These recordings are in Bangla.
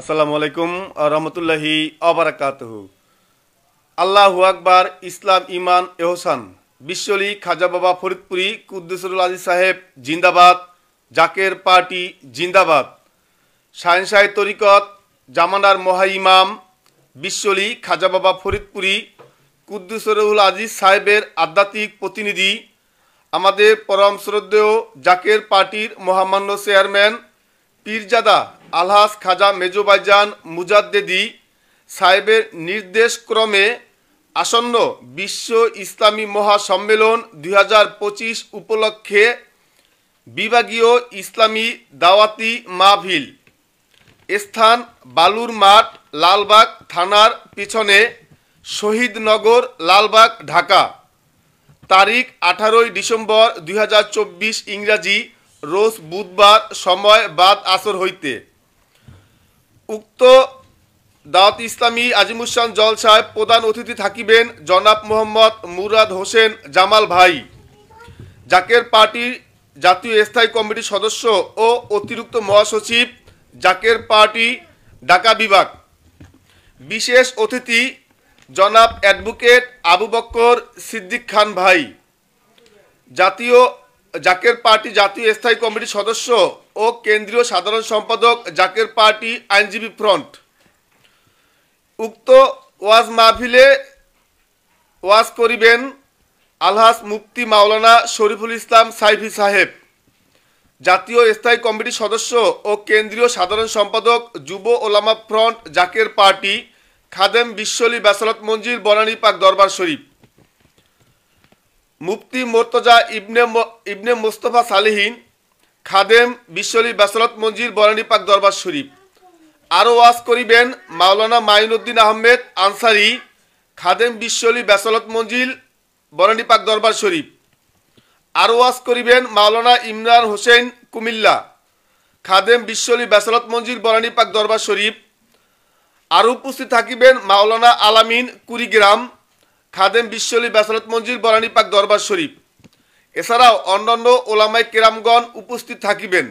আসসালামু আলাইকুম রহমতুল্লাহি আবরাকাতুহু। আল্লাহু আকবার। ইসলাম ইমান এহসান। বিশ্বলি খাজা বাবা ফরিদপুরি কুদ্দুসুল আজিজ সাহেব জিন্দাবাদ। জাকের পার্টি জিন্দাবাদ। শাহেনশাহ তরিকত জামানার মহাইমাম বিশ্বলি খাজা বাবা ফরিদপুরি কুদ্দুসুল আজিজ সাহেবের আধ্যাত্মিক প্রতিনিধি, আমাদের পরম শ্রদ্ধেয় জাকের পার্টির মহামান্য চেয়ারম্যান পীরজাদা আলহাজ খাজা মেজোবাইজান মুজাদ্দেদি সাহেবের নির্দেশক্রমে আসন্ন বিশ্ব ইসলামী মহাসম্মেলন 2025 উপলক্ষে বিভাগীয় ইসলামী দাওয়াতি মাহফিল, স্থান বালুর মাঠ, লালবাগ থানার পিছনে, শহীদনগর, লালবাগ, ঢাকা। তারিখ 18 ডিসেম্বর 2024 ইংরাজি, রোজ বুধবার, সময় বাদ আসর হইতে। উক্ত দাওয়াত ইসলামী আজিমুসান জলসায় প্রধান অতিথি থাকিবেন জনাব মোহাম্মদ মুরাদ হোসেন জামাল ভাই, জাকের পার্টির জাতীয় স্থায়ী কমিটির সদস্য ও অতিরিক্ত মহাসচিব, জাকের পার্টি ঢাকা বিভাগ। বিশেষ অতিথি জনাব অ্যাডভোকেট আবু বক্কর সিদ্দিক খান ভাই, জাকের পার্টি জাতীয় স্থায়ী কমিটির সদস্য ও কেন্দ্রীয় সাধারণ সম্পাদক, জাকের পার্টি আইনজীবী ফ্রন্ট। উক্ত ওয়াজ মাহফিলে ওয়াজ করিবেন আলহাজ মুফতি মাওলানা শরীফুল ইসলাম সাইফি সাহেব, জাতীয় স্থায়ী কমিটির সদস্য ও কেন্দ্রীয় সাধারণ সম্পাদক, যুব ওলামা ফ্রন্ট, জাকের পার্টি, খাদেম বিশ্বলি বাসালত মঞ্জিল, বনানী পাক দরবার শরীফ। মুফতি মোর্তজা ইবনে মোস্তফা সালেহীন, খাদেম বিশ্বলি বাসালত মঞ্জিল, বনানী পাক দরবার শরীফ। আরও ওয়াজ করিবেন মাওলানা মাইনুদ্দিন আহমেদ আনসারি, খাদেম বিশ্বলি বাসালত মঞ্জিল, বনানী পাক দরবার শরীফ। আরও ওয়াজ করিবেন মাওলানা ইমরান হোসেন কুমিল্লা, খাদেম বিশ্বলি বাসালত মঞ্জিল, বনানী পাক দরবার শরীফ। আরও উপস্থিত থাকিবেন মাওলানা আলামিন কুড়িগ্রাম, খাদেম বিশ্বলি বাসালত মঞ্জিল, বনানী পাক দরবার শরীফ। এছাড়াও অন্যান্য ওলামায়ে কেরামগণ উপস্থিত থাকিবেন।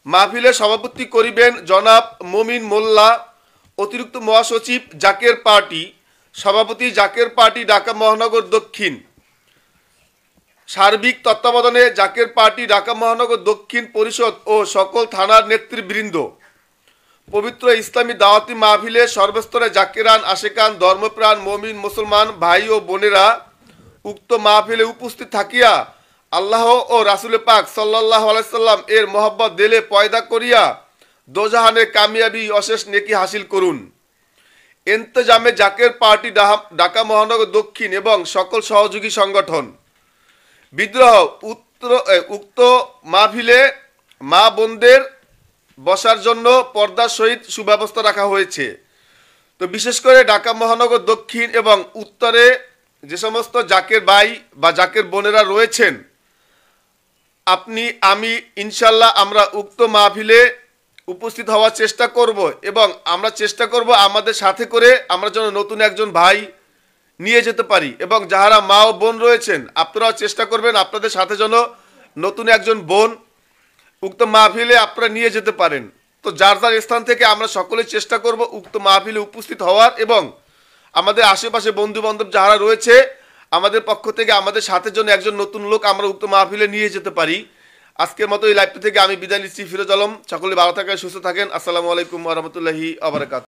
মাহফিলে সভাপতি করিবেন জনাব মমিন মোল্লা, অতিরিক্ত মহাসচিব, জাকের পার্টি, সভাপতি, জাকের পার্টি ঢাকা মহানগর দক্ষিণ। সার্বিক তত্ত্বাবধানে জাকের পার্টি ঢাকা মহানগর দক্ষিণ পরিষদ ও সকল থানার নেতৃবৃন্দ। পবিত্র ইসলামী দাওয়াতি মাহফিলে সর্বস্তরে জাকেরান, আশেকান, ধর্মপ্রাণ মমিন মুসলমান ভাই ও বোনেরা উক্ত মাহফিলে উপস্থিত থাকিয়া আল্লাহ ও রাসূল পাক সাল্লাল্লাহু আলাইহি সাল্লাম এর মহব্বত দিলে পয়দা করিয়া দোজাহানে কামিয়াবি অশেষ নেকি হাসিল করুন। ইন্তজামে জাকের পার্টি ঢাকা মহানগর দক্ষিণ এবং সকল সহযোগী সংগঠন। বিদ্রোহ উক্ত মাহফিলে মা বোনদের বসার জন্য পর্দার সহিত সুব্যবস্থা রাখা হয়েছে। তো বিশেষ করে ঢাকা মহানগর দক্ষিণ এবং উত্তরে যে সমস্ত জাকের ভাই বা জাকের বোনেরা রয়েছেন, আপনি আমি ইনশাল্লাহ আমরা উক্ত মাহফিলে উপস্থিত হওয়ার চেষ্টা করব এবং আমরা চেষ্টা করব আমাদের সাথে করে আমরা যেন নতুন একজন ভাই নিয়ে যেতে পারি এবং যারা মা ও বোন রয়েছেন আপনারাও চেষ্টা করবেন আপনাদের সাথে যেন নতুন একজন বোন উক্ত মাহফিলে আপনারা নিয়ে যেতে পারেন। তো যার যার স্থান থেকে আমরা সকলে চেষ্টা করব উক্ত মাহফিলে উপস্থিত হওয়ার এবং আমাদের আশেপাশে বন্ধু বান্ধব যারা রয়েছে আমাদের পক্ষ থেকে আমাদের সাথে জন্য একজন নতুন লোক আমরা উক্ত মাহফিলে নিয়ে যেতে পারি। আজকের মতো এই লাইভটা থেকে আমি বিদায় নিচ্ছি। ফিরোজ আলম। সকলে ভালো থাকেন, সুস্থ থাকেন। আসসালামু আলাইকুম ওয়া রাহমাতুল্লাহি ওয়া বারাকাতুহু।